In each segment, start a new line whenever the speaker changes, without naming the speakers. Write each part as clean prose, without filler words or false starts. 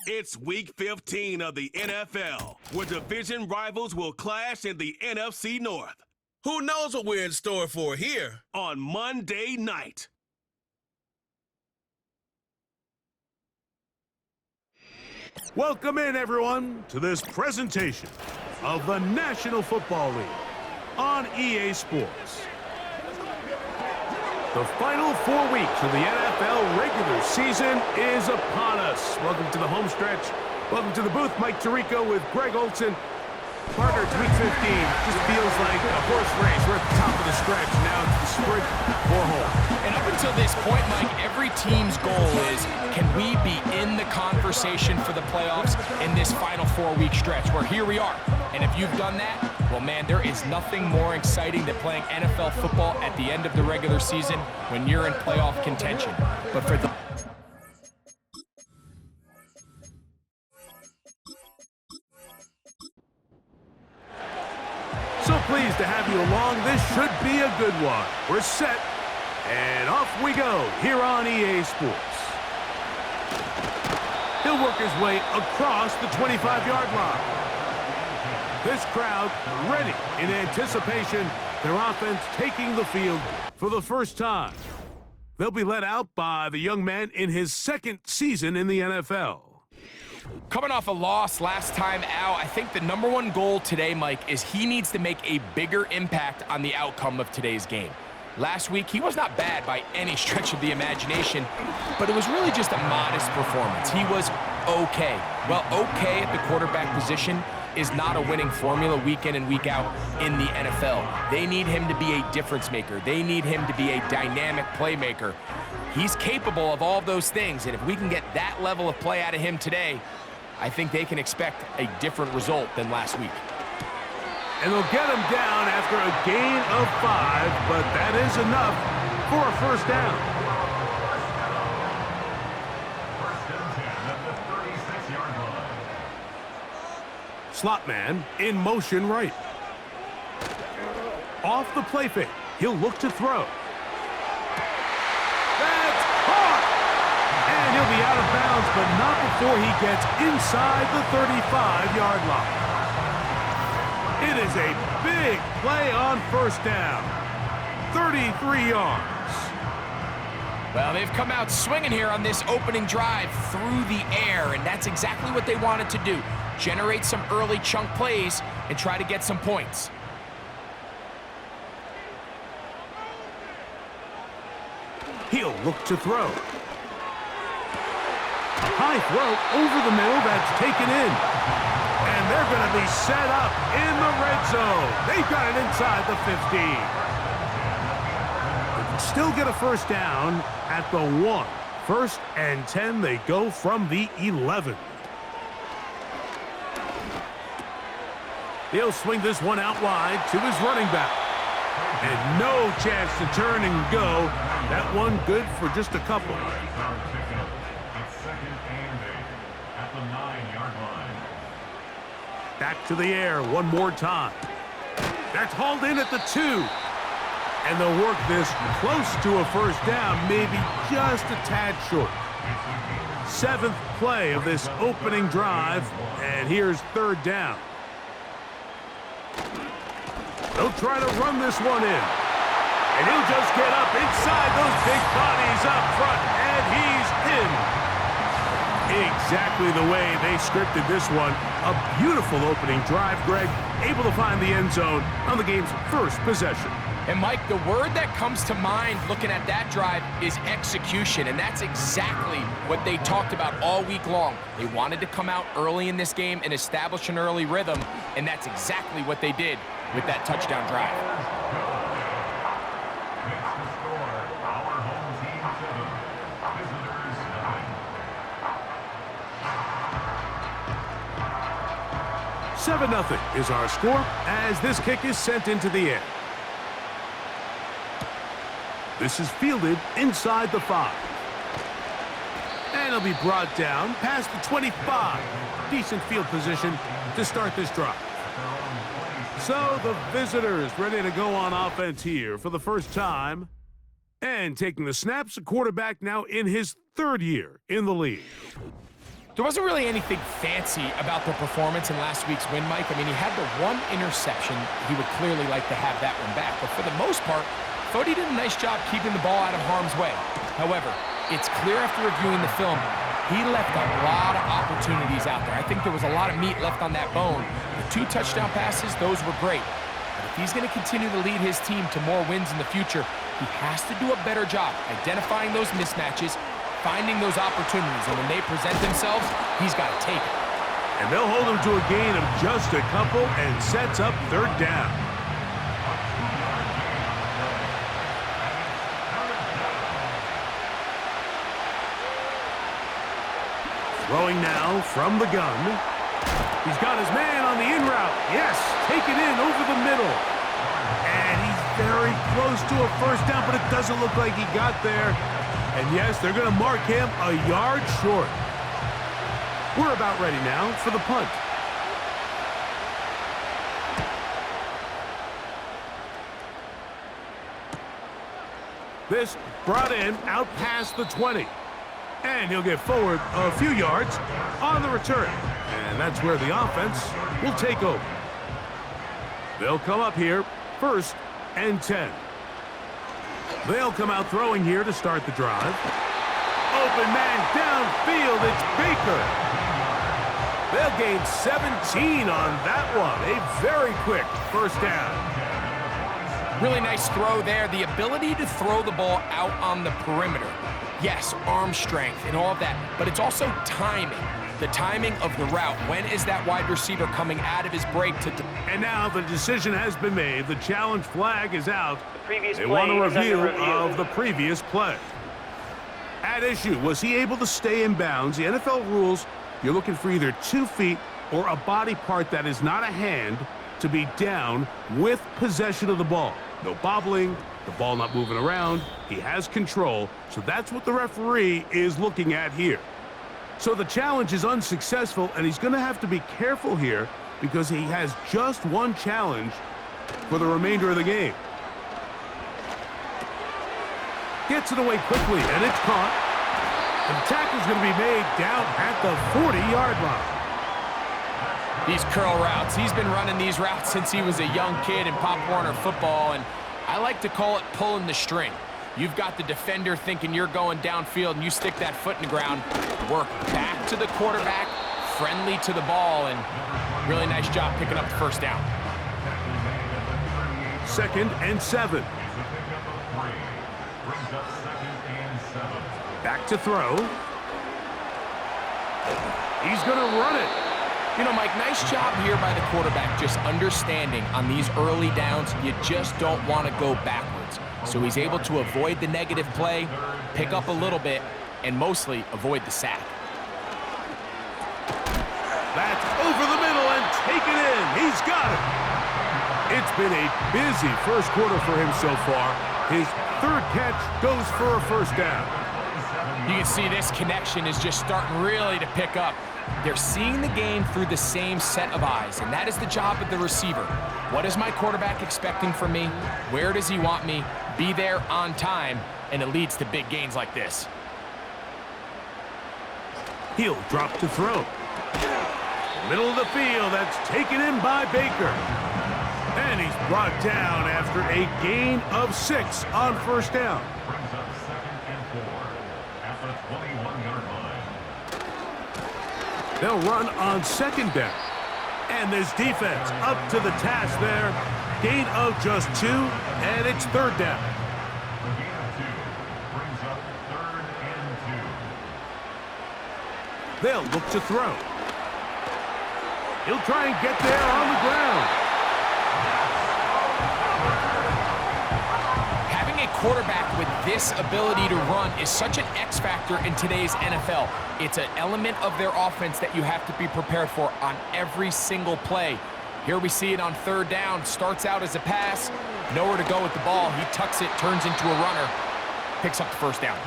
It's Week 15 of the NFL, where division rivals will clash in the NFC North.
Who knows what we're in store for here
on Monday night.
Welcome in, everyone, to this presentation of the National Football League on EA Sports. The final 4 weeks of the NFL regular season is upon us. Welcome to the home stretch. Welcome to the booth. Mike Tirico with Greg Olson. Partner, it's Week 15. Just feels like a horse race. We're at the top of the stretch. Now it's the sprint for home.
And up until this point, Mike, every team's goal is, can we be in the conversation for the playoffs in this final 4-week stretch, where here we are. And if you've done that, well, man, there is nothing more exciting than playing NFL football at the end of the regular season when you're in playoff contention. But for the
So pleased to have you along. This should be a good one. We're set, and off we go here on EA Sports. He'll work his way across the 25-yard line. This crowd ready in anticipation. Their offense taking the field for the first time. They'll be led out by the young man in his second season in the NFL.
Coming off a loss last time out, I think the number one goal today, Mike, is he needs to make a bigger impact on the outcome of today's game. Last week, he was not bad by any stretch of the imagination, but it was really just a modest performance. He was okay. Well, okay at the quarterback position is not a winning formula week in and week out in the NFL. They need him to be a difference maker. They need him to be a dynamic playmaker. He's capable of all of those things, and if we can get that level of play out of him today, I think they can expect a different result than last week.
And they'll get him down after a gain of 5, but that is enough for a first down. Slot man in motion right. Off the play fake, he'll look to throw. That's caught! And he'll be out of bounds, but not before he gets inside the 35-yard line. It is a big play on first down. 33 yards.
Well, they've come out swinging here on this opening drive through the air, and that's exactly what they wanted to do. Generate some early chunk plays and try to get some points.
He'll look to throw. A high throw over the middle that's taken in. And they're going to be set up in the red zone. They've got it inside the 15. They can still get a first down at the 1. First and 10, they go from the 11. He'll swing this one out wide to his running back. And no chance to turn and go. That one good for just a couple. Back to the air one more time. That's hauled in at the 2. And they'll work this close to a first down, maybe just a tad short. 7th play of this opening drive, and here's third down. They'll try to run this one in. And he'll just get up inside those big bodies up front, and he's in. Exactly the way they scripted this one. A beautiful opening drive, Greg, able to find the end zone on the game's first possession.
And Mike, the word that comes to mind looking at that drive is execution, and that's exactly what they talked about all week long. They wanted to come out early in this game and establish an early rhythm, and that's exactly what they did with that touchdown drive.
Seven 0 is our score as this kick is sent into the air. This is fielded inside the 5. And it'll be brought down past the 25. Decent field position to start this drive. So the visitors ready to go on offense here for the first time. And taking the snaps, the quarterback now in his 3rd year in the league.
There wasn't really anything fancy about the performance in last week's win, Mike. I mean, he had the one interception. He would clearly like to have that one back. But for the most part, I thought he did a nice job keeping the ball out of harm's way. However, it's clear after reviewing the film, he left a lot of opportunities out there. I think there was a lot of meat left on that bone. The 2 touchdown passes, those were great. But if he's going to continue to lead his team to more wins in the future, he has to do a better job identifying those mismatches, finding those opportunities, and when they present themselves, he's got to take it.
And they'll hold him to a gain of just a couple and sets up 3rd down. Throwing now from the gun. He's got his man on the in route. Yes, take it in over the middle. And he's very close to a 1st down, but it doesn't look like he got there. And yes, they're going to mark him a yard short. We're about ready now for the punt. This brought in out past the 20. And he'll get forward a few yards on the return. And that's where the offense will take over. They'll come up here 1st and 10. They'll come out throwing here to start the drive. Open man downfield, it's Baker. They'll gain 17 on that one. A very quick 1st down.
Really nice throw there. The ability to throw the ball out on the perimeter. Yes, arm strength and all of that, but it's also timing. The timing of the route. When is that wide receiver coming out of his break to...
And now the decision has been made. The challenge flag is out. They want a review of the previous play. At issue, was he able to stay in bounds? The NFL rules, you're looking for either 2 feet or a body part that is not a hand to be down with possession of the ball. No bobbling, the ball not moving around. He has control, so that's what the referee is looking at here. So the challenge is unsuccessful, and he's going to have to be careful here because he has just 1 challenge for the remainder of the game. Gets it away quickly, and it's caught. And the tackle's going to be made down at the 40-yard line.
These curl routes, he's been running these routes since he was a young kid in Pop Warner football, and I like to call it pulling the string. You've got the defender thinking you're going downfield, and you stick that foot in the ground, work back to the quarterback, friendly to the ball, and really nice job picking up the 1st down.
2nd and 7. Back to throw. He's going to run it.
You know, Mike, nice job here by the quarterback, just understanding on these early downs, you just don't want to go backwards. So he's able to avoid the negative play, pick up a little bit, and mostly avoid the sack.
That's over the middle and take it in. He's got it. It's been a busy 1st quarter for him so far. His 3rd catch goes for a 1st down.
You can see this connection is just starting really to pick up. They're seeing the game through the same set of eyes, and that is the job of the receiver. What is my quarterback expecting from me? Where does he want me? Be there on time, and it leads to big gains like this.
He'll drop to throw. Middle of the field, that's taken in by Baker. And he's brought down after a gain of 6 on 1st down. They'll run on 2nd down. And this defense up to the task there. Gain of just 2, and it's 3rd down. They'll look to throw. He'll try and get there on the ground.
Having a quarterback with this ability to run is such an X factor in today's NFL. It's an element of their offense that you have to be prepared for on every single play. Here we see it on 3rd down. Starts out as a pass. Nowhere to go with the ball. He tucks it, turns into a runner. Picks up the 1st down.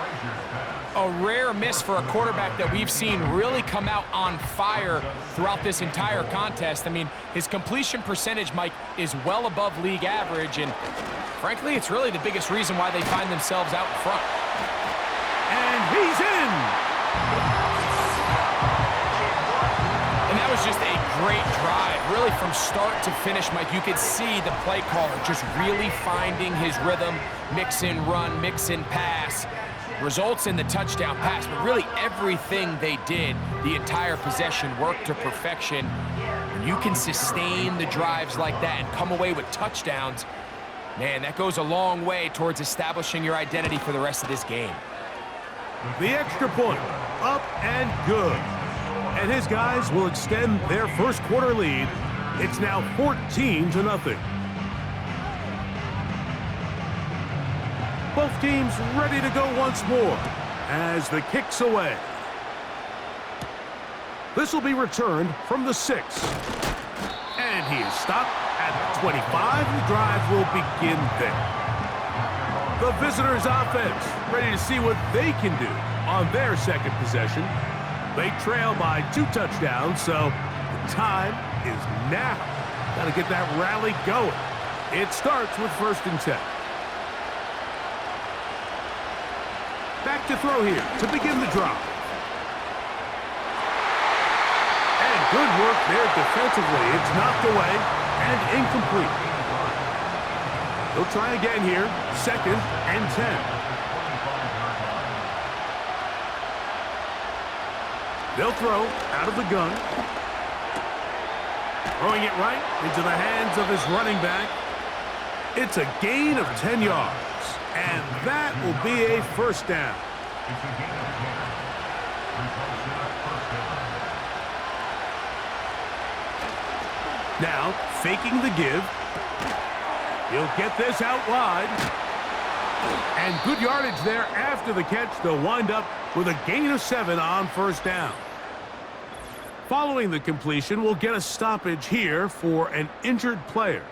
A rare miss for a quarterback that we've seen really come out on fire throughout this entire contest. I mean, his completion percentage, Mike, is well above league average, and frankly, it's really the biggest reason why they find themselves out in front.
And he's in!
start to finish, Mike, you could see the play caller just really finding his rhythm, mix in run, mix in pass. Results in the touchdown pass, but really everything they did, the entire possession, worked to perfection. When you can sustain the drives like that and come away with touchdowns, man, that goes a long way towards establishing your identity for the rest of this game.
The extra point, up and good. And his guys will extend their first quarter lead. It's now 14-0. Both teams ready to go once more as the kick's away. This will be returned from the 6. And he is stopped at the 25. The drive will begin there. The visitors' offense ready to see what they can do on their second possession. They trail by 2 touchdowns, so the time is now. Got to get that rally going. It starts with 1st and 10. Back to throw here to begin the drive. And good work there defensively. It's knocked away and incomplete. He'll try again here. 2nd and 10. They'll throw out of the gun. Throwing it right into the hands of his running back. It's a gain of 10 yards. And that will be a 1st down. Now, faking the give. He'll get this out wide. And good yardage there after the catch. They'll wind up with a gain of 7 on 1st down. Following the completion, we'll get a stoppage here for an injured player.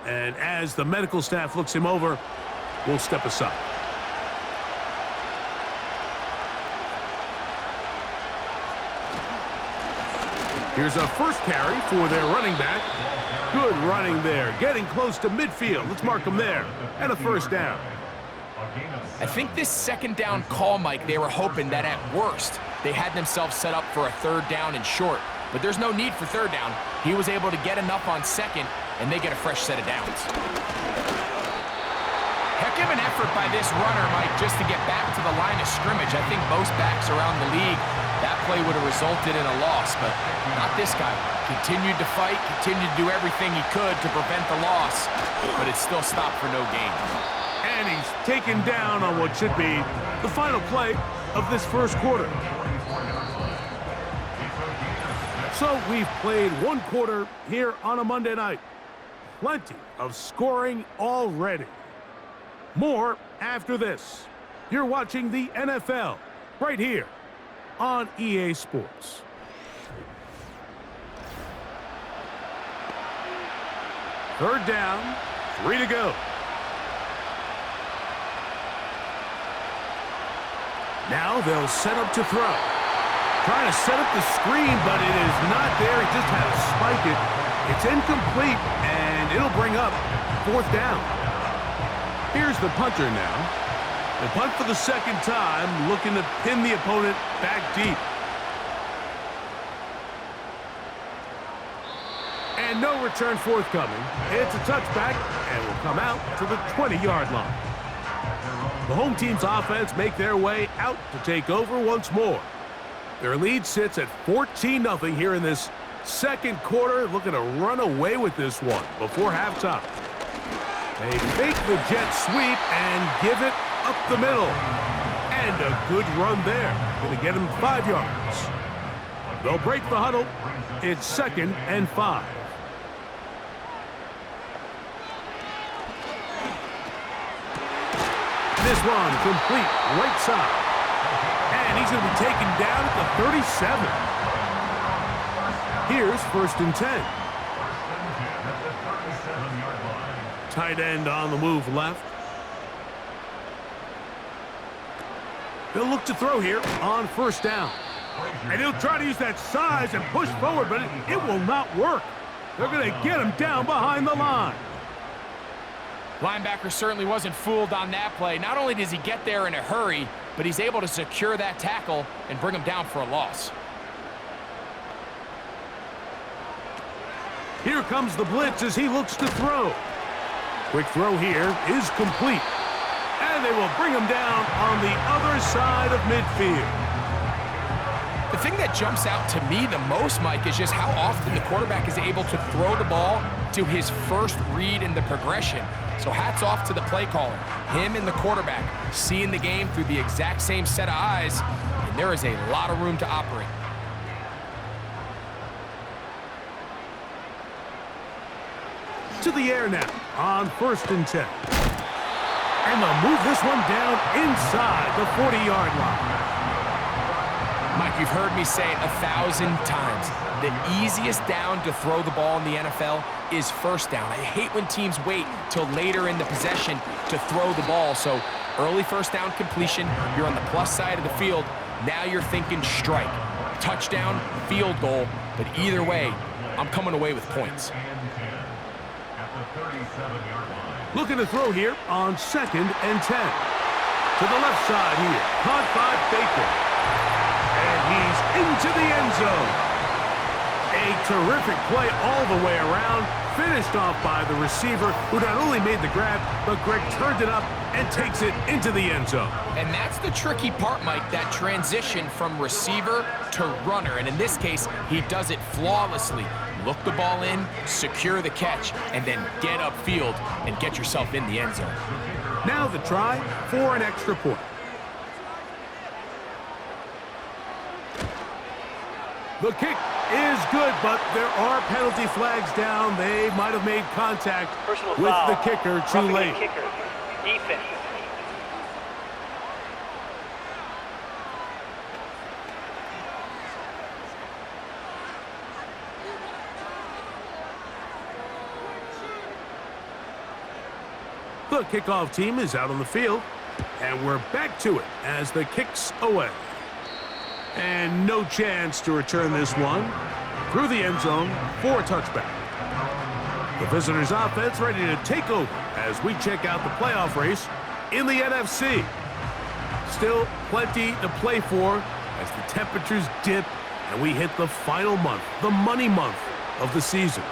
And as the medical staff looks him over, we'll step aside. Here's a first carry for their running back. Good running there, getting close to midfield. Let's mark him there. And a 1st down.
I think this 2nd down call, Mike, they were hoping that at worst they had themselves set up for a 3rd down and short. But there's no need for 3rd down. He was able to get enough on 2nd, and they get a fresh set of downs. Heck of an effort by this runner, Mike, just to get back to the line of scrimmage. I think most backs around the league, that play would have resulted in a loss, but not this guy. Continued to fight, continued to do everything he could to prevent the loss, but it still stopped for no gain.
And he's taken down on what should be the final play of this 1st quarter. So we've played 1 quarter here on a Monday night. Plenty of scoring already. More after this. You're watching the NFL right here on EA Sports. Third down, 3 to go. Now they'll set up to throw. Trying to set up the screen, but it is not there. He just had to spike it. It's incomplete, and it'll bring up 4th down. Here's the punter now. The punt for the 2nd time, looking to pin the opponent back deep. And no return forthcoming. It's a touchback, and will come out to the 20-yard line. The home team's offense make their way out to take over once more. Their lead sits at 14-0 here in this 2nd quarter, looking to run away with this one before halftime. They fake the jet sweep and give it up the middle. And a good run there. Going to get him 5 yards. They'll break the huddle. It's 2nd and 5. This one complete right side. And he's going to be taken down at the 37. Here's 1st and 10. Tight end on the move left. They'll look to throw here on 1st down. And he'll try to use that size and push forward, but it will not work. They're going to get him down behind the line.
Linebacker certainly wasn't fooled on that play. Not only does he get there in a hurry, but he's able to secure that tackle and bring him down for a loss.
Here comes the blitz as he looks to throw. Quick throw here is complete. And they will bring him down on the other side of midfield.
The thing that jumps out to me the most, Mike, is just how often the quarterback is able to throw the ball to his first read in the progression. So hats off to the play caller. Him and the quarterback seeing the game through the exact same set of eyes, and there is a lot of room to operate.
To the air now on 1st and 10. And they'll move this one down inside the 40-yard line.
Mike, you've heard me say it 1,000 times. The easiest down to throw the ball in the NFL is first down. I hate when teams wait till later in the possession to throw the ball. So early first down completion, you're on the plus side of the field. Now you're thinking strike, touchdown, field goal. But either way, I'm coming away with points.
Looking to throw here on 2nd and 10. To the left side here, caught by Baker. And he's into the end zone. A terrific play all the way around, finished off by the receiver, who not only made the grab, but Greg turned it up and takes it into the end zone.
And that's the tricky part, Mike, that transition from receiver to runner. And in this case, he does it flawlessly. Look the ball in, secure the catch, and then get upfield and get yourself in the end zone.
Now the try for an extra point. The kick is good, but there are penalty flags down. They might have made contact with the kicker too late.
Kicker. Defense.
The kickoff team is out on the field, and we're back to it as the kick's away. And no chance to return this one through the end zone for a touchback. The visitors' offense ready to take over as we check out the playoff race in the NFC. Still plenty to play for as the temperatures dip and we hit the final month, the money month of the season.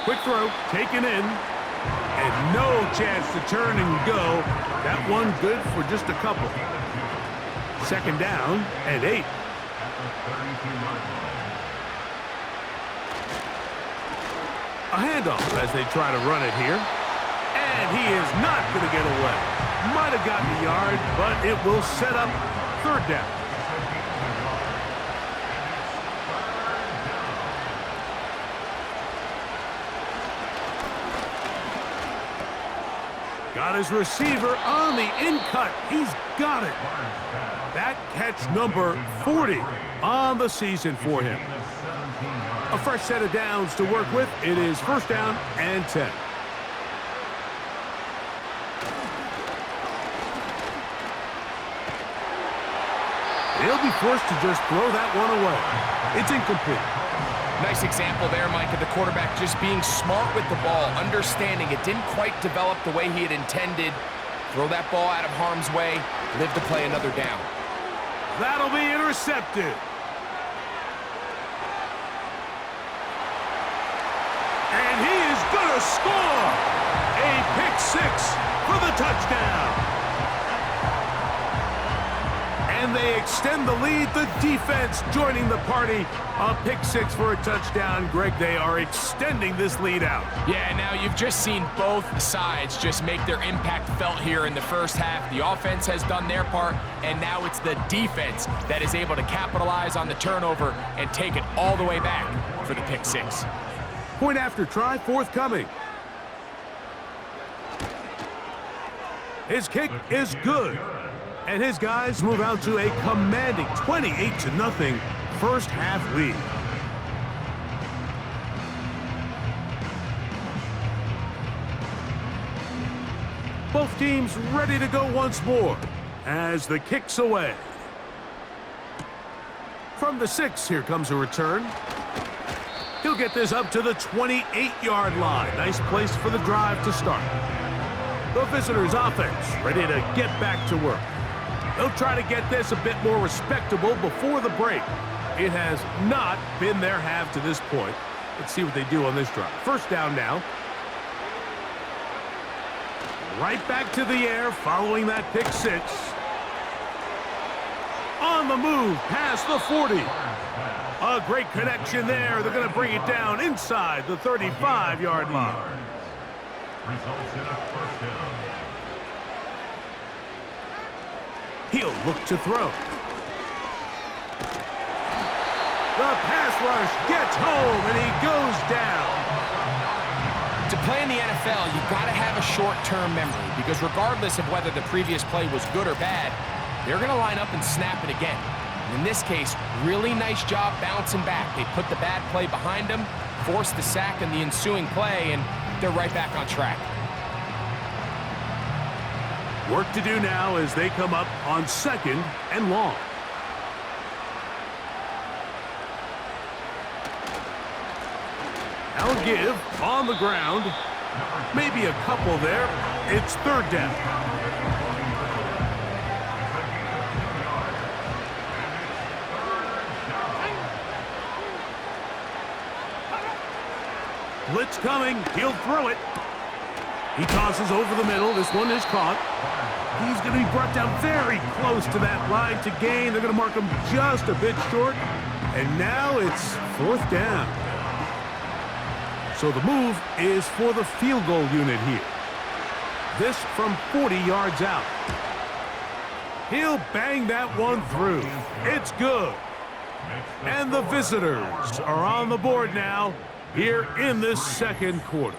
Quick throw, taken in, and no chance to turn and go. That one good for just a couple. 2nd down and 8. A handoff as they try to run it here. And he is not going to get away. Might have gotten a yard, but it will set up 3rd down. Got his receiver on the in-cut. He's got it. That catch number 40 on the season for him. A fresh set of downs to work with. It is 1st down and 10. He'll be forced to just throw that one away. It's incomplete.
Nice example there, Mike, of the quarterback just being smart with the ball, understanding it didn't quite develop the way he had intended. Throw that ball out of harm's way, live to play another down.
That'll be intercepted. And he is going to score. A pick 6 for the touchdown. And they extend the lead. The defense joining the party. A pick 6 for a touchdown. Greg, they are extending this lead out.
Yeah, now you've just seen both sides just make their impact felt here in the first half. The offense has done their part, and now it's the defense that is able to capitalize on the turnover and take it all the way back for the pick 6.
Point after try forthcoming. His kick is good. And his guys move out to a commanding 28-0 first half lead. Both teams ready to go once more as the kick's away. From the 6, here comes a return. He'll get this up to the 28-yard line. Nice place for the drive to start. The visitors' offense ready to get back to work. They'll try to get this a bit more respectable before the break. It has not been their half to this point. Let's see what they do on this drive. First down now. Right back to the air following that pick six. On the move past the 40. A great connection there. They're going to bring it down inside the 35-yard line. He'll look to throw. The pass rush gets home, and he goes down.
To play in the NFL, you've got to have a short-term memory because regardless of whether the previous play was good or bad, they're going to line up and snap it again. And in this case, really nice job bouncing back. They put the bad play behind them, forced the sack in the ensuing play, and they're right back on track.
Work to do now as they come up on 2nd and long. Now a give on the ground. Maybe a couple there. It's 3rd down. Blitz coming. He'll throw it. He tosses over the middle. This one is caught. He's going to be brought down very close to that line to gain. They're going to mark him just a bit short. And now it's 4th down. So the move is for the field goal unit here. This from 40 yards out. He'll bang that one through. It's good. And the visitors are on the board now here in this 2nd quarter.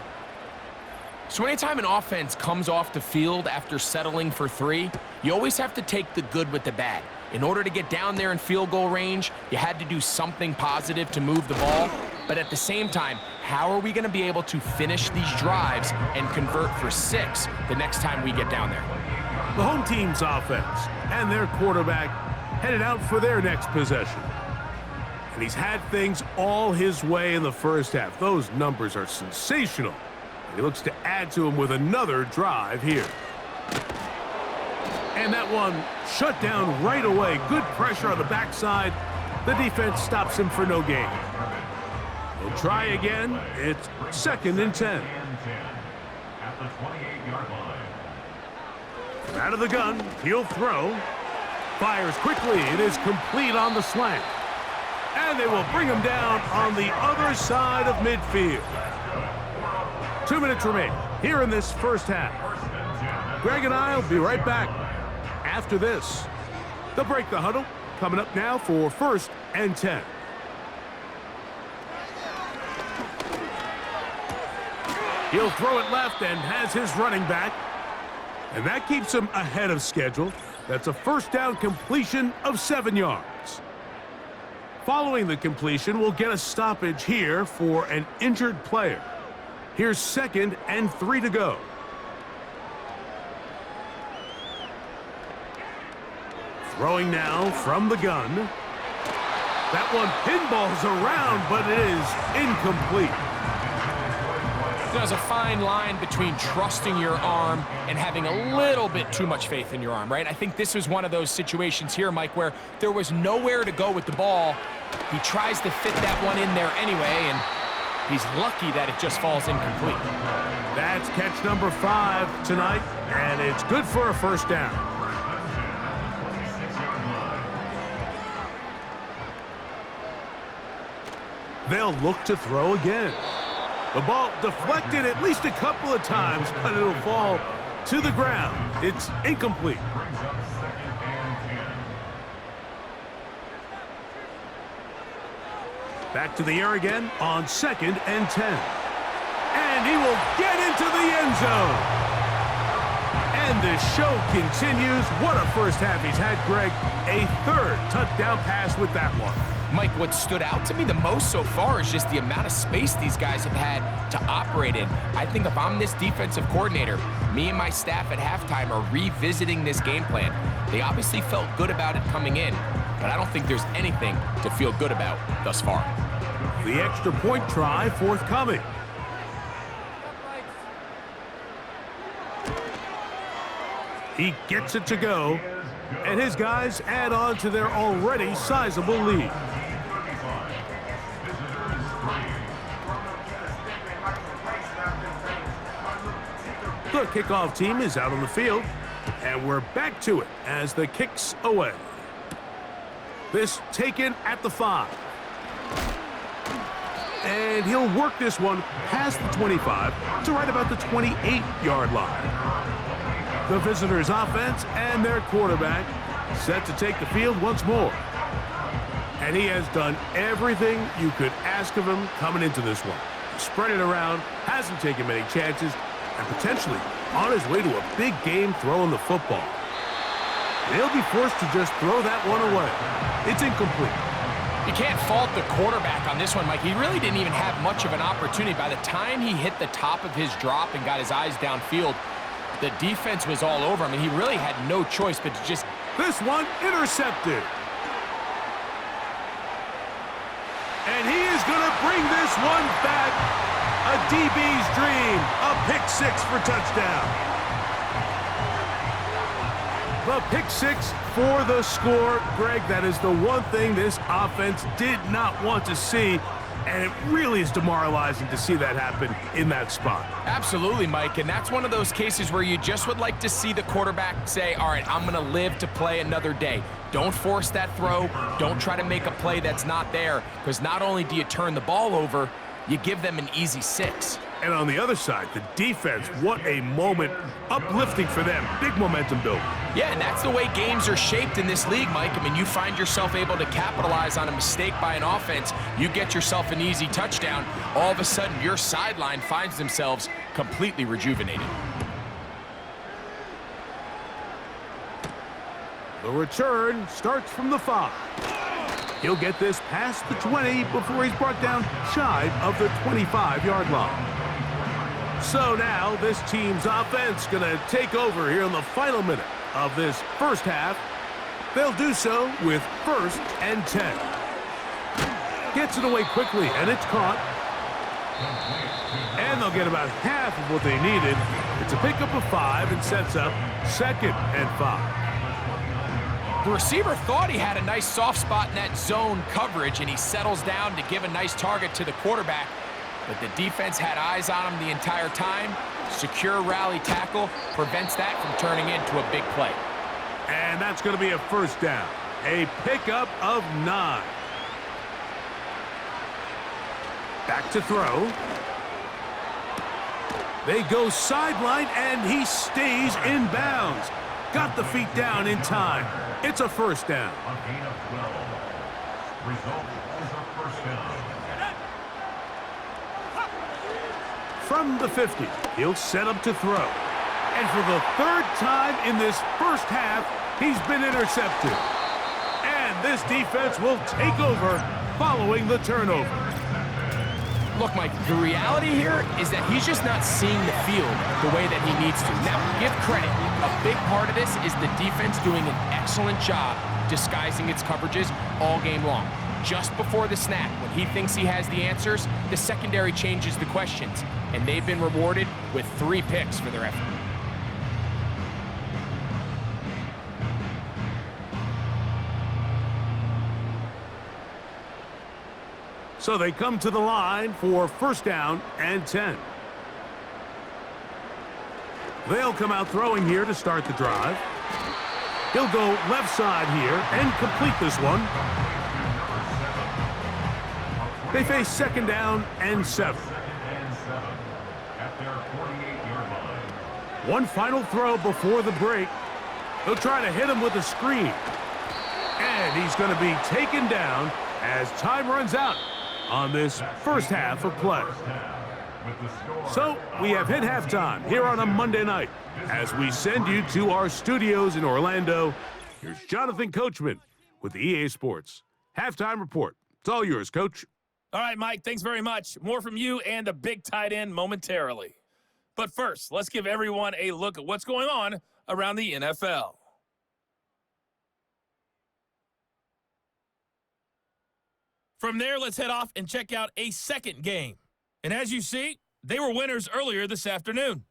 So anytime an offense comes off the field after settling for 3, you always have to take the good with the bad. In order to get down there in field goal range, you had to do something positive to move the ball. But at the same time, how are we going to be able to finish these drives and convert for 6 the next time we get down there?
The home team's offense and their quarterback headed out for their next possession. And he's had things all his way in the first half. Those numbers are sensational. He looks to add to him with another drive here. And that one shut down right away. Good pressure on the backside. The defense stops him for no gain. He'll try again. It's 2nd and 10. From out of the gun, he'll throw. Fires quickly. It is complete on the slant. And they will bring him down on the other side of midfield. 2 minutes remain here in this first half. Greg and I will be right back after this. They'll break the huddle. Coming up now for 1st and 10. He'll throw it left and has his running back. And that keeps him ahead of schedule. That's a 1st down completion of 7 yards. Following the completion, we'll get a stoppage here for an injured player. Here's 2nd and 3 to go. Throwing now from the gun. That one pinballs around, but it is incomplete.
There's a fine line between trusting your arm and having a little bit too much faith in your arm, right? I think this was one of those situations here, Mike, where there was nowhere to go with the ball. He tries to fit that one in there anyway, and he's lucky that it just falls incomplete.
That's catch number 5 tonight, and it's good for a 1st down. They'll look to throw again. The ball deflected at least a couple of times, but it'll fall to the ground. It's incomplete. Back to the air again on 2nd and 10. And he will get into the end zone. And the show continues. What a first half he's had, Greg. A 3rd touchdown pass with that one.
Mike, what stood out to me the most so far is just the amount of space these guys have had to operate in. I think if I'm this defensive coordinator, me and my staff at halftime are revisiting this game plan. They obviously felt good about it coming in, but I don't think there's anything to feel good about thus far.
The extra point try forthcoming. He gets it to go, and his guys add on to their already sizable lead. The kickoff team is out on the field, and we're back to it as the kick's away. This taken at the 5. And he'll work this one past the 25 to right about the 28-yard line. The visitors' offense and their quarterback set to take the field once more. And he has done everything you could ask of him coming into this one. Spread it around, hasn't taken many chances, and potentially on his way to a big game throwing the football. They'll be forced to just throw that one away. It's incomplete.
You can't fault the quarterback on this one, Mike. He really didn't even have much of an opportunity. By the time he hit the top of his drop and got his eyes downfield, the defense was all over him, and he really had no choice but to just...
This one intercepted. And he is going to bring this one back. A DB's dream. A pick 6 for touchdown. The pick 6 for the score. Greg, that is the one thing this offense did not want to see, and it really is demoralizing to see that happen in that spot.
Absolutely, Mike, and that's one of those cases where you just would like to see the quarterback say, all right, I'm going to live to play another day. Don't force that throw. Don't try to make a play that's not there, because not only do you turn the ball over, you give them an easy 6.
And on the other side, the defense, what a moment. Uplifting for them. Big momentum building.
Yeah, and that's the way games are shaped in this league, Mike. I mean, you find yourself able to capitalize on a mistake by an offense. You get yourself an easy touchdown. All of a sudden, your sideline finds themselves completely rejuvenated.
The return starts from the 5. He'll get this past the 20 before he's brought down shy of the 25-yard line. So now this team's offense going to take over here in the final minute of this first half. They'll do so with 1st and 10. Gets it away quickly, and it's caught. And they'll get about half of what they needed. It's a pickup of 5 and sets up 2nd and 5.
The receiver thought he had a nice soft spot in that zone coverage, and he settles down to give a nice target to the quarterback. But the defense had eyes on him the entire time. Secure rally tackle prevents that from turning into a big play.
And that's going to be a 1st down. A pickup of 9. Back to throw. They go sideline, and he stays in bounds. Got the feet down in time. It's a 1st down.
A gain of 12. Result is a 1st down.
From the 50, he'll set up to throw. And for the 3rd time in this first half, he's been intercepted. And this defense will take over following the turnover.
Look, Mike, the reality here is that he's just not seeing the field the way that he needs to. Now, give credit. A big part of this is the defense doing an excellent job disguising its coverages all game long. Just before the snap, when he thinks he has the answers, the secondary changes the questions, and they've been rewarded with 3 picks for their effort.
So they come to the line for 1st down and 10. They'll come out throwing here to start the drive. He'll go left side here and complete this one. They face 2nd down and 7.
At their 48-yard line.
One final throw before the break. They'll try to hit him with a screen. And he's going to be taken down as time runs out on this first half of play. So we have hit halftime here on a Monday night. As we send you to our studios in Orlando, here's Jonathan Coachman with the EA Sports Halftime Report. It's all yours, Coach.
All right, Mike, thanks very much. More from you and the big tight end momentarily. But first, let's give everyone a look at what's going on around the NFL. From there, let's head off and check out a second game. And as you see, they were winners earlier this afternoon.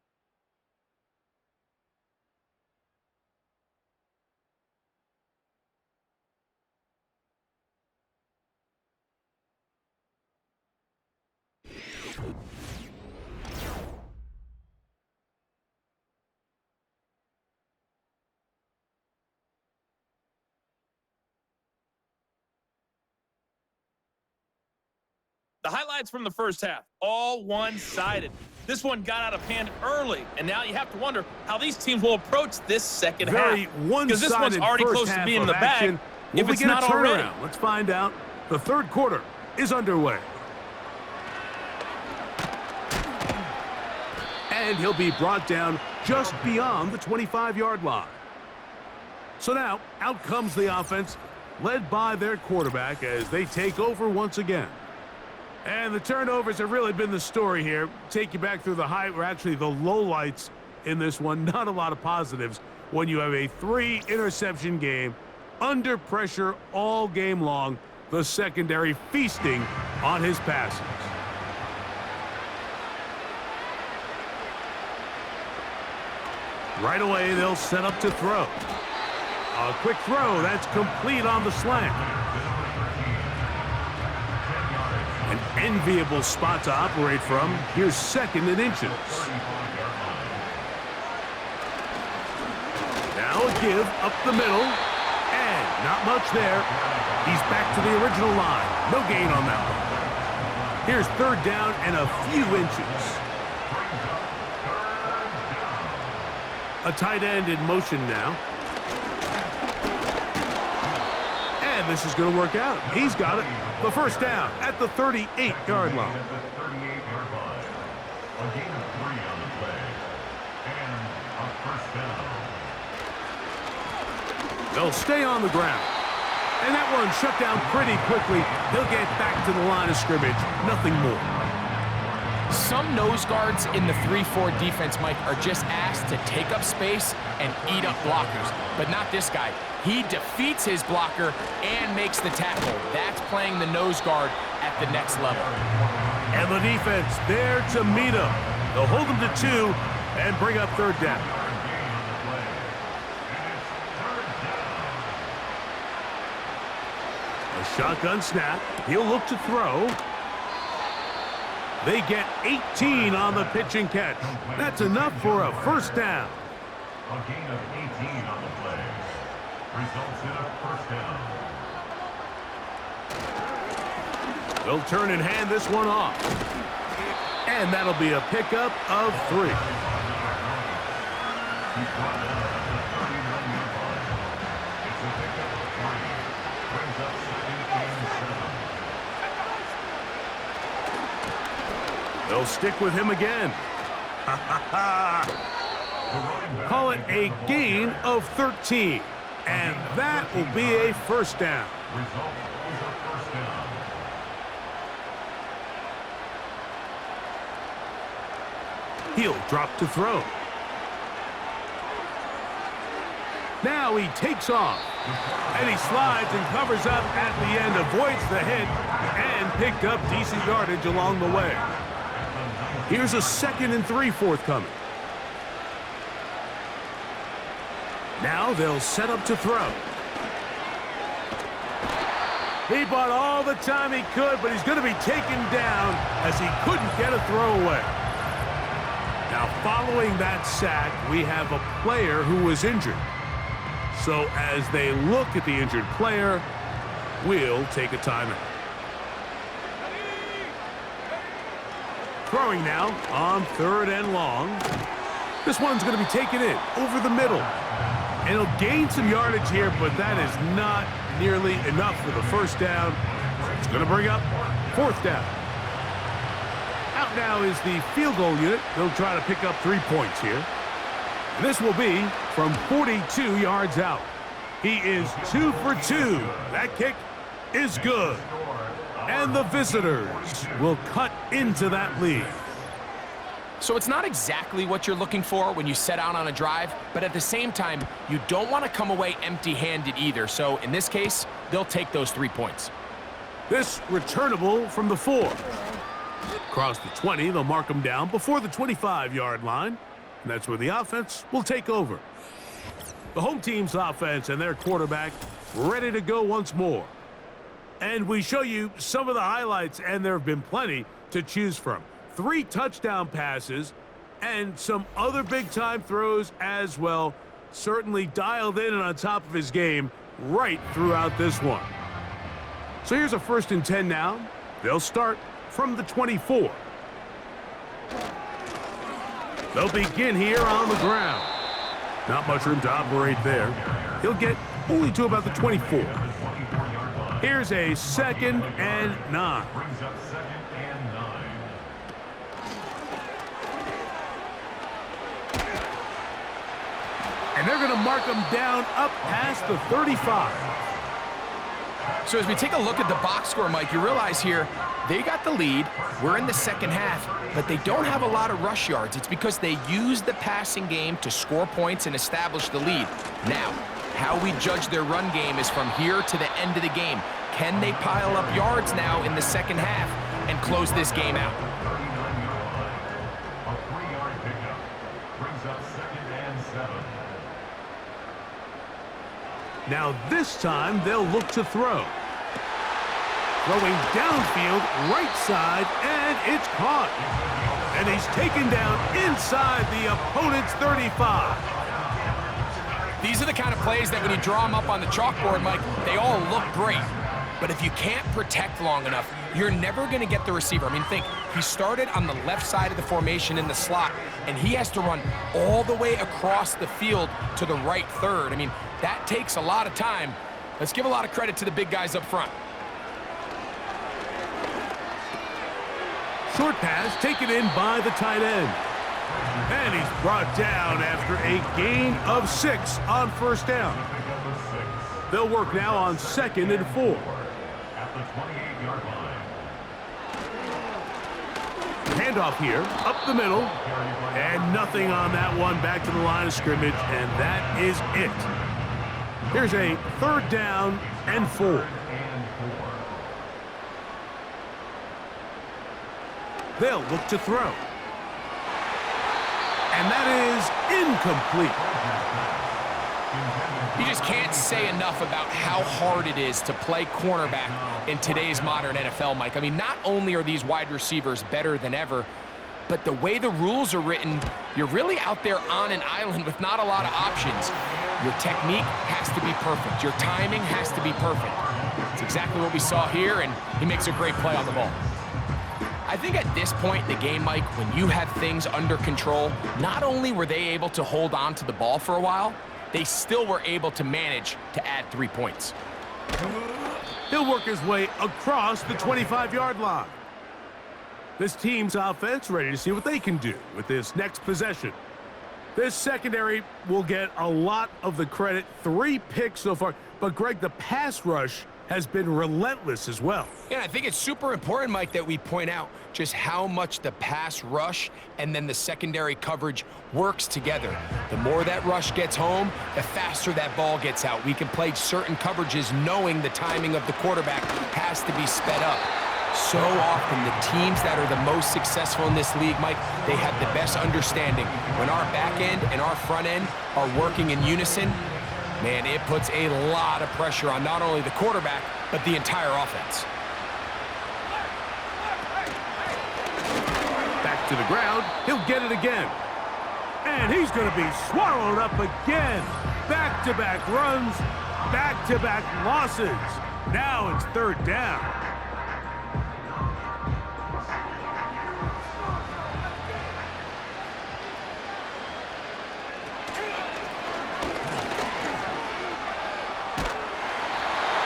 The highlights from the first half, all one-sided. This one got out of hand early, and now you have to wonder how these teams will approach this second
Very
half.
one-sided
Because this one's already
first
close to
half
being in
of
the
action.
bag
Will
if
we
it's
get
not
a
already.
turnaround? Let's find out. The third quarter is underway. And he'll be brought down just beyond the 25-yard line. So now, out comes the offense, led by their quarterback as they take over once again. And the turnovers have really been the story here. Take you back through the actually the lowlights in this one. Not a lot of positives when you have a 3-interception game, under pressure all game long, the secondary feasting on his passes. Right away, they'll set up to throw. A quick throw, that's complete on the slant. An enviable spot to operate from. Here's second and inches. Now a give up the middle. And not much there. He's back to the original line. No gain on that one. Here's third down and a few inches. A tight end in motion now. And this is going to work out. He's got it. The first down at the 38-yard line.
At the 38-yard line. A gain of 3 on the play. And a first down.
They'll stay on the ground. And that one shut down pretty quickly. He'll get back to the line of scrimmage. Nothing more.
Some nose guards in the 3-4 defense, Mike, are just asked to take up space and eat up blockers. But not this guy. He defeats his blocker and makes the tackle. That's playing the nose guard at the next level.
And the defense there to meet him. They'll hold him to 2 and bring up third down. A shotgun snap. He'll look to throw. They get 18 on the pitch and catch. That's enough for a first down.
A gain of 18 on the play. Results in a first down.
They'll turn and hand this one off. And that'll be a pickup of 3.
He's brought down at the 31-yard line. It's a pickup of 3. Brings up second and 7.
They'll stick with him again. Call it a gain of 13. And that will be a first down.
Result is a first down.
He'll drop to throw. Now he takes off. And he slides and covers up at the end, avoids the hit, and picked up decent yardage along the way. Here's a 2nd and 3 forthcoming. Now they'll set up to throw. He bought all the time he could, but he's going to be taken down as he couldn't get a throw away. Now, following that sack, we have a player who was injured. So as they look at the injured player, we'll take a timeout. Throwing now on 3rd and long. This one's going to be taken in over the middle. And he'll gain some yardage here, but that is not nearly enough for the first down. It's going to bring up 4th down. Out now is the field goal unit. They'll try to pick up 3 points here. And this will be from 42 yards out. He is 2 for 2. That kick is good. And the visitors will cut into that lead.
So it's not exactly what you're looking for when you set out on a drive, but at the same time, you don't want to come away empty-handed either. So in this case, they'll take those 3 points.
This returnable from the 4. Across the 20, they'll mark him down before the 25-yard line. And that's where the offense will take over. The home team's offense and their quarterback ready to go once more. And we show you some of the highlights, and there have been plenty to choose from. 3 touchdown passes and some other big-time throws as well. Certainly dialed in and on top of his game right throughout this one. So here's a 1st and 10 now. They'll start from the 24. They'll begin here on the ground. Not much room to operate there. He'll get only to about the 24. Here's a 2nd and 9.
Brings up 2nd and 9.
And they're going to mark him down up past the 35.
So as we take a look at the box score, Mike, you realize here they got the lead. We're in the second half, but they don't have a lot of rush yards. It's because they use the passing game to score points and establish the lead. Now, how we judge their run game is from here to the end of the game. Can they pile up yards now in the second half and close this game out?
39-yard line. A 3-yard pickup. Brings up 2nd and 7.
Now this time they'll look to throw. Throwing downfield, right side, and it's caught. And he's taken down inside the opponent's 35.
These are the kind of plays that when you draw them up on the chalkboard, Mike, they all look great. But if you can't protect long enough, you're never going to get the receiver. I mean, think, he started on the left side of the formation in the slot, and he has to run all the way across the field to the right third. I mean, that takes a lot of time. Let's give a lot of credit to the big guys up front.
Short pass taken in by the tight end. And he's brought down after a gain of 6 on first down. They'll work now on 2nd and 4.
At the 28-yard line.
Handoff here, up the middle, and nothing on that one. Back to the line of scrimmage, and that is it. Here's a 3rd down and 4. They'll look to throw. And that is incomplete.
You just can't say enough about how hard it is to play cornerback in today's modern NFL, Mike. I mean, not only are these wide receivers better than ever, but the way the rules are written, you're really out there on an island with not a lot of options. Your technique has to be perfect. Your timing has to be perfect. It's exactly what we saw here, and he makes a great play on the ball. I think at this point in the game, Mike, when you have things under control, not only were they able to hold on to the ball for a while, they still were able to manage to add 3 points.
He'll work his way across the 25-yard line. This team's offense ready to see what they can do with this next possession. This secondary will get a lot of the credit. 3 picks so far. But, Greg, the pass rush has been relentless as well.
Yeah, I think it's super important, Mike, that we point out just how much the pass rush and then the secondary coverage works together. The more that rush gets home, the faster that ball gets out. We can play certain coverages knowing the timing of the quarterback has to be sped up. So often, the teams that are the most successful in this league, Mike, they have the best understanding. When our back end and our front end are working in unison, man, it puts a lot of pressure on not only the quarterback, but the entire offense.
Back to the ground. He'll get it again. And he's going to be swallowed up again. Back-to-back runs, back-to-back losses. Now it's 3rd down.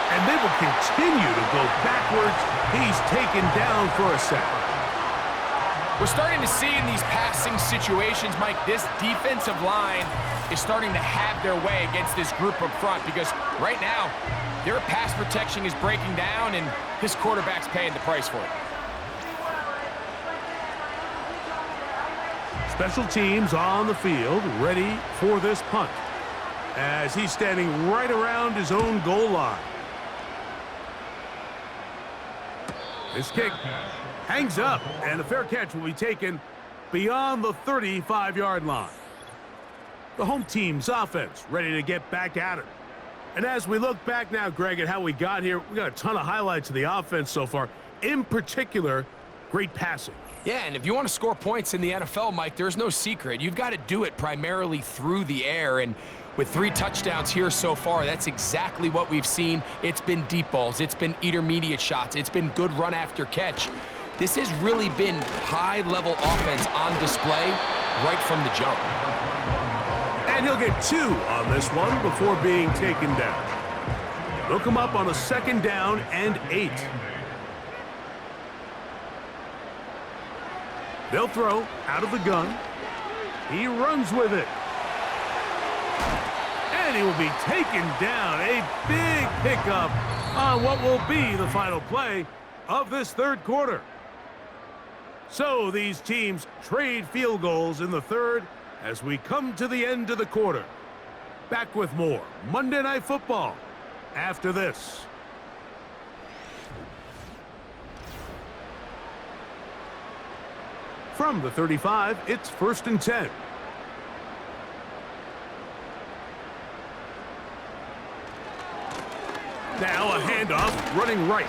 And they will continue to go backwards. He's taken down for a second.
We're starting to see in these passing situations, Mike, this defensive line is starting to have their way against this group up front because right now, their pass protection is breaking down and this quarterback's paying the price for it.
Special teams on the field, ready for this punt, as he's standing right around his own goal line. This kick hangs up, and a fair catch will be taken beyond the 35-yard line. The home team's offense ready to get back at it. And as we look back now, Greg, at how we got here, we got a ton of highlights of the offense so far. In particular, great passing.
Yeah, and if you want to score points in the NFL, Mike, there's no secret. You've got to do it primarily through the air, and with 3 touchdowns here so far, that's exactly what we've seen. It's been deep balls. It's been intermediate shots. It's been good run after catch. This has really been high-level offense on display right from the jump.
And he'll get 2 on this one before being taken down. They'll come up on a 2nd down and 8. They'll throw out of the gun. He runs with it. And he will be taken down. A big pickup on what will be the final play of this 3rd quarter. So these teams trade field goals in the 3rd as we come to the end of the quarter. Back with more Monday Night Football after this. From the 35, it's 1st and 10. Now a handoff running right.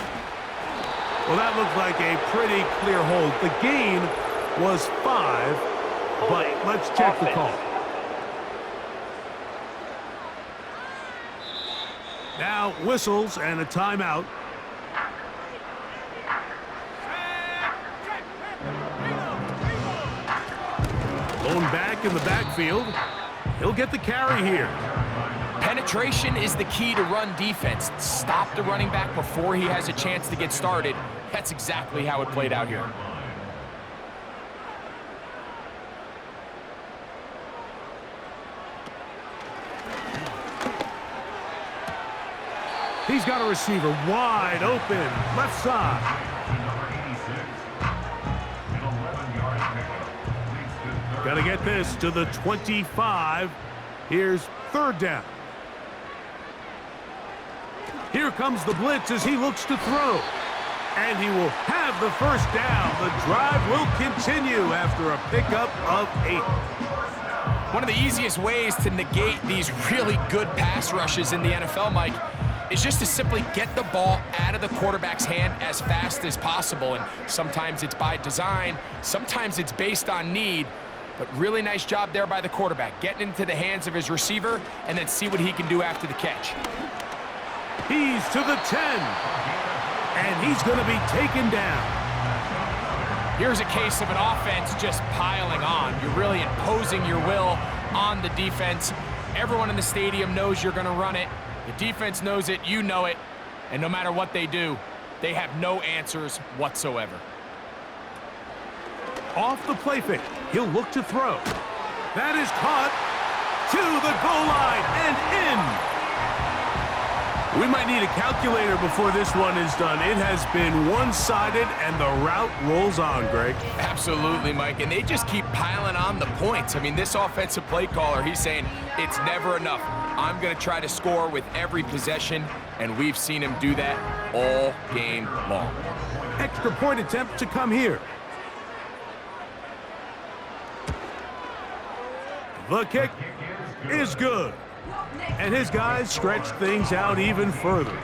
Well, that looked like a pretty clear hold. The gain was 5, but let's check the call. Now whistles and a timeout. Blown back in the backfield. He'll get the carry here.
Penetration is the key to run defense. Stop the running back before he has a chance to get started. That's exactly how it played out here.
He's got a receiver wide open, left side. Got to get this to the 25. Here's 3rd down. Here comes the blitz as he looks to throw. And he will have the 1st down. The drive will continue after a pickup of 8.
One of the easiest ways to negate these really good pass rushes in the NFL, Mike, is just to simply get the ball out of the quarterback's hand as fast as possible. And sometimes it's by design, sometimes it's based on need. But really nice job there by the quarterback, getting into the hands of his receiver and then see what he can do after the catch.
He's to the 10, and he's going to be taken down.
Here's a case of an offense just piling on. You're really imposing your will on the defense. Everyone in the stadium knows you're going to run it. The defense knows it, you know it, and no matter what they do, they have no answers whatsoever.
Off the play fake, he'll look to throw. That is caught to the goal line and in. We might need a calculator before this one is done. It has been one-sided, and the route rolls on, Greg.
Absolutely, Mike, and they just keep piling on the points. I mean, this offensive play caller, he's saying it's never enough. I'm going to try to score with every possession, and we've seen him do that all game long.
Extra point attempt to come here. The kick is good. And his guys stretch things out even further.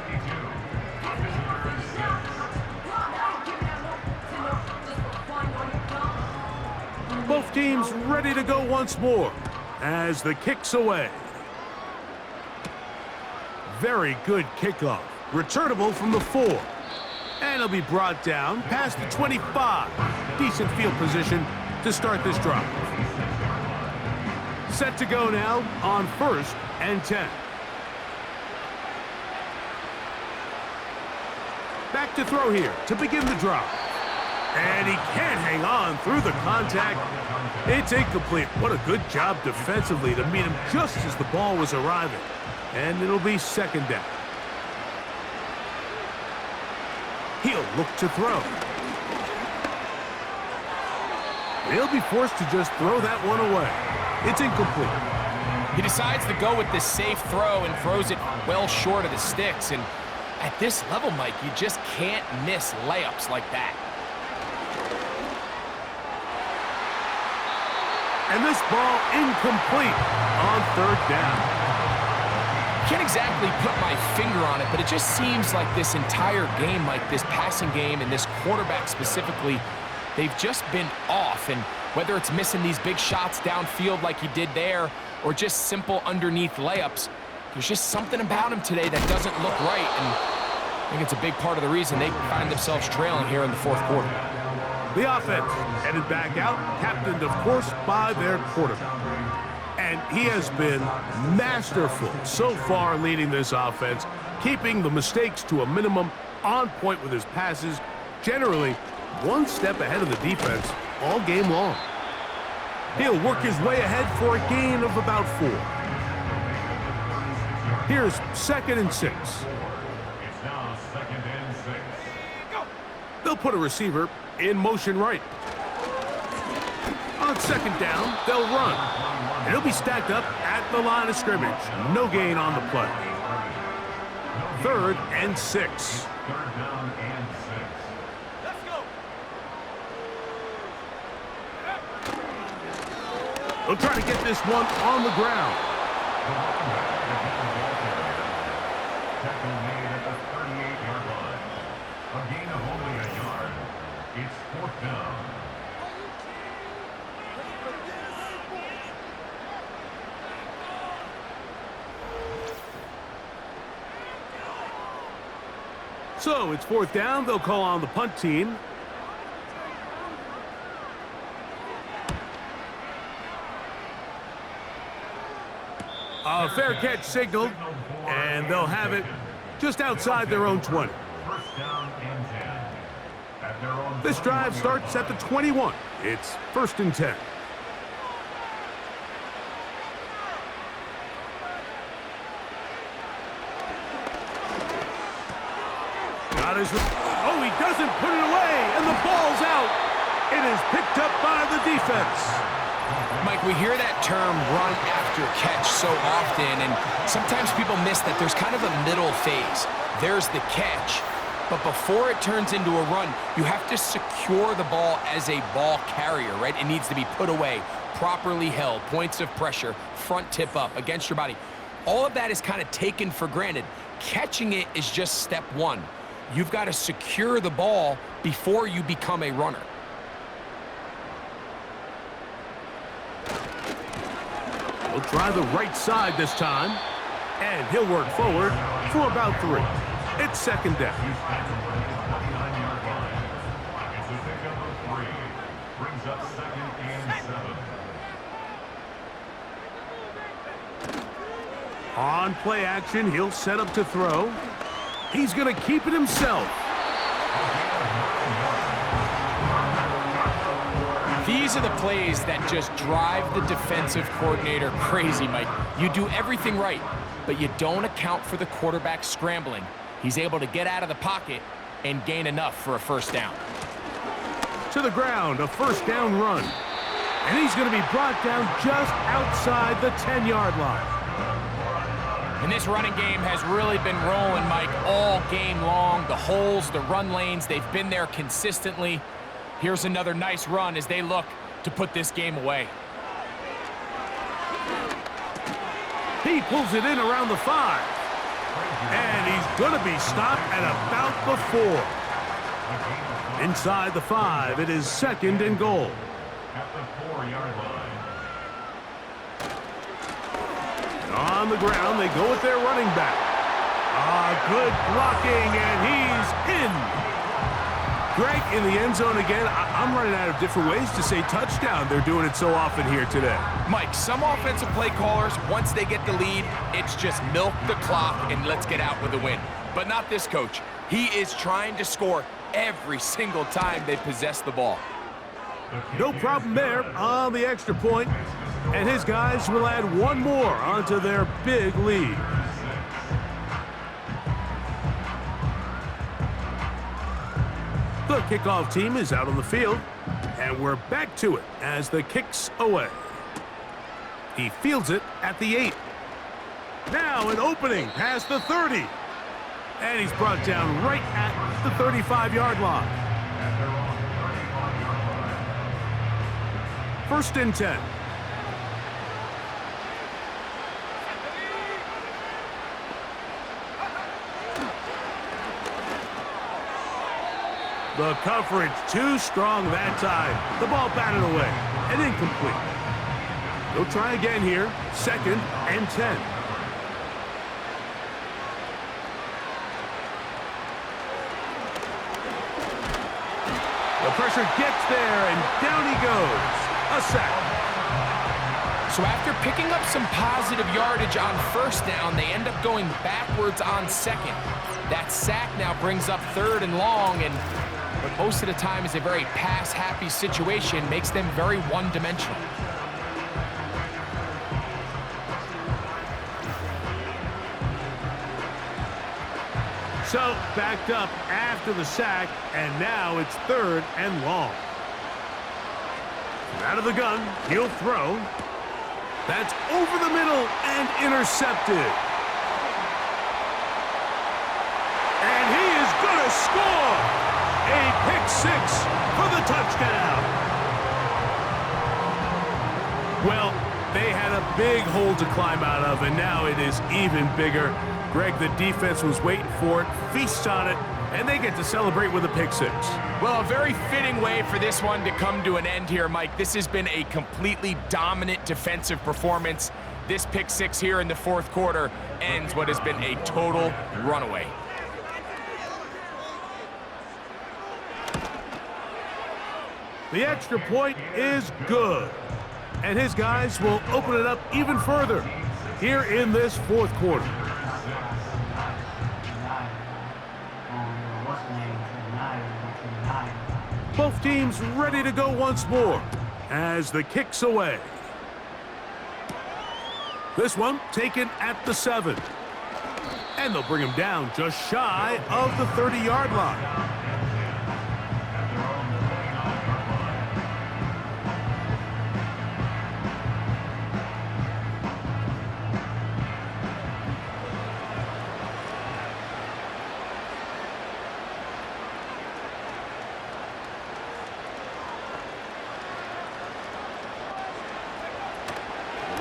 Both teams ready to go once more as the kick's away. Very good kickoff. Returnable from the 4. And he'll be brought down past the 25. Decent field position to start this drive. Set to go now on 1st and 10. Back to throw here to begin the drive. And he can't hang on through the contact. It's incomplete. What a good job defensively to meet him just as the ball was arriving. And it'll be 2nd down. He'll look to throw. He'll be forced to just throw that one away. It's incomplete.
He decides to go with this safe throw and throws it well short of the sticks. And at this level, Mike, you just can't miss layups like that.
And this ball incomplete on 3rd down.
Can't exactly put my finger on it, but it just seems like this entire game, like this passing game and this quarterback specifically, they've just been off. And whether it's missing these big shots downfield like he did there or just simple underneath layups, there's just something about him today that doesn't look right. And I think it's a big part of the reason they find themselves trailing here in the fourth quarter.
The offense headed back out, captained, of course, by their quarterback. And he has been masterful so far leading this offense, keeping the mistakes to a minimum, on point with his passes, generally one step ahead of the defense all game long. He'll work his way ahead for a gain of about 4. Here's 2nd and 6.
It's now 2nd and 6.
They'll put a receiver in motion right. On 2nd down, they'll run. And he'll be stacked up at the line of scrimmage. No gain on the play. 3rd and 6.
3rd down and 6.
They'll try to get this one on the ground.
Tackle made at the 38-yard line. A gain of only a yard. It's 4th down.
So it's 4th down. They'll call on the punt team. A fair catch signaled, and they'll have it just outside their own 20.
1st down and 10. At their own
This drive starts at the 21. It's 1st and 10. Got his... Oh, he doesn't put it away, and the ball's out. It is picked up by the defense.
Mike, we hear that term run after catch so often, and sometimes people miss that there's kind of a middle phase. There's the catch, but before it turns into a run, you have to secure the ball as a ball carrier, right? It needs to be put away, properly held, points of pressure, front tip up against your body. All of that is kind of taken for granted. Catching it is just step 1. You've got to secure the ball before you become a runner.
He'll try the right side this time, and he'll work forward for about 3. It's 2nd down.
He's tackled at the 29-yard line. It's a pickup of 3. Brings up 2nd and 7.
On play action, he'll set up to throw. He's going to keep it himself.
These are the plays that just drive the defensive coordinator crazy, Mike. You do everything right, but you don't account for the quarterback scrambling. He's able to get out of the pocket and gain enough for a 1st down.
To the ground, a 1st down run. And he's going to be brought down just outside the 10-yard line.
And this running game has really been rolling, Mike, all game long. The holes, the run lanes, they've been there consistently. Here's another nice run as they look to put this game away.
He pulls it in around the 5. And he's going to be stopped at about the 4. Inside the 5, it is 2nd and goal.
At the 4-yard line.
On the ground, they go with their running back. Good blocking, and he's in. Greg, in the end zone again. I'm running out of different ways to say touchdown. They're doing it so often here today.
Mike, some offensive play callers, once they get the lead, it's just milk the clock and let's get out with a win. But not this coach. He is trying to score every single time they possess the ball.
No problem there on the extra point. And his guys will add one more onto their big lead. The kickoff team is out on the field, and we're back to it as the kick's away. He fields it at the 8. Now an opening past the 30. And he's brought down right at the 35-yard line. 1st and 10. The coverage too strong that time. The ball batted away and incomplete. They'll try again here. 2nd and 10. The pressure gets there, and down he goes. A sack.
So after picking up some positive yardage on first down, they end up going backwards on second. That sack now brings up 3rd and long, and what most of the time is a very pass-happy situation makes them very one-dimensional.
So, backed up after the sack, and now it's 3rd and long. Out of the gun, he'll throw. That's over the middle and intercepted. And he is going to score! A pick 6 for the touchdown. Well, they had a big hole to climb out of, and now it is even bigger. Greg, the defense was waiting for it, feasts on it, and they get to celebrate with a pick 6.
Well, a very fitting way for this one to come to an end here, Mike. This has been a completely dominant defensive performance. This pick 6 here in the 4th quarter ends what has been a total runaway.
The extra point is good, and his guys will open it up even further here in this 4th quarter. Both teams ready to go once more as the kick's away. This one taken at the 7. And they'll bring him down just shy of the 30-yard line.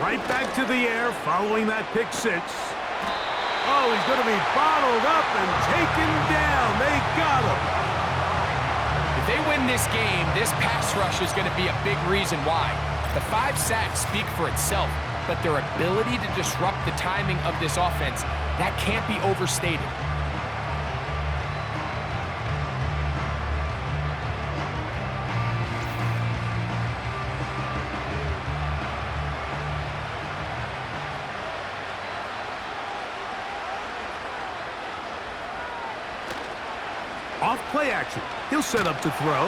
Right back to the air following that pick 6. Oh, he's going to be bottled up and taken down. They got him.
If they win this game, this pass rush is going to be a big reason why. The 5 sacks speak for itself, but their ability to disrupt the timing of this offense, that can't be overstated.
Off play action. He'll set up to throw.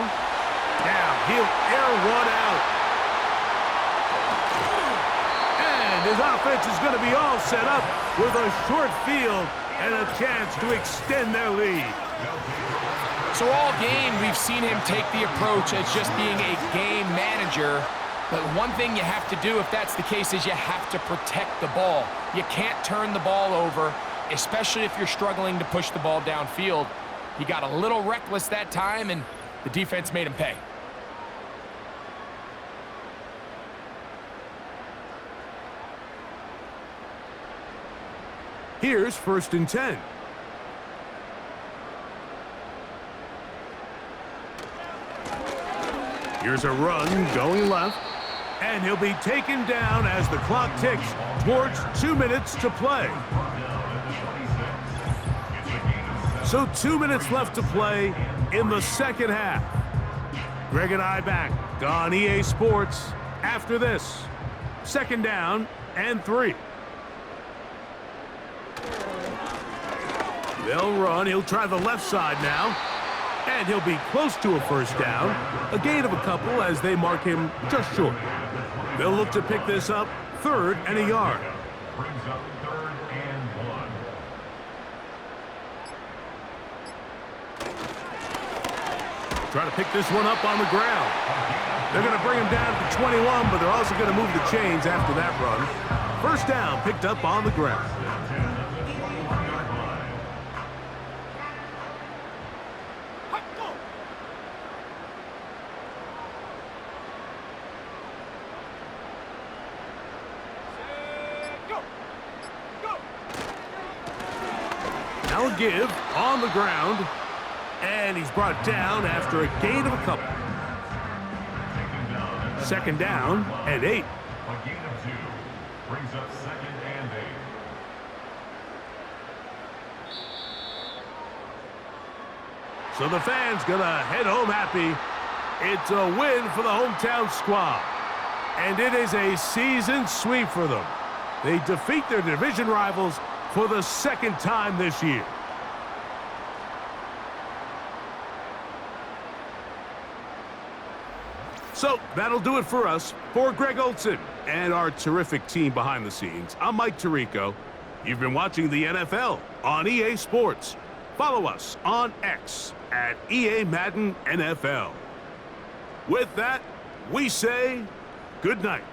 Now he'll air one out. And his offense is going to be all set up with a short field and a chance to extend their lead.
So all game, we've seen him take the approach as just being a game manager. But one thing you have to do if that's the case is you have to protect the ball. You can't turn the ball over, especially if you're struggling to push the ball downfield. He got a little reckless that time, and the defense made him pay.
Here's 1st and 10. Here's a run going left, and he'll be taken down as the clock ticks towards 2 minutes to play. So 2 minutes left to play in the 2nd half. Greg and I back on EA Sports after this. 2nd down and 3. They'll run. He'll try the left side now. And he'll be close to a 1st down. A gain of a couple as they mark him just short. They'll look to pick this up 3rd and a yard.
Brings up 3rd and 1.
Try to pick this one up on the ground. They're going to bring him down to 21, but they're also going to move the chains after that run. 1st down picked up on the ground. Now a give on the ground. And he's brought down after a gain of a couple. 2nd down and 8.
A gain of 2 brings up 2nd and 8.
So the fans gonna head home happy It's a win for the hometown squad. And it is a season sweep for them. They defeat their division rivals for the second time this year. So that'll do it for us. For Greg Olson and our terrific team behind the scenes, I'm Mike Tirico. You've been watching the NFL on EA Sports. Follow us on X at EA Madden NFL. With that, we say good night.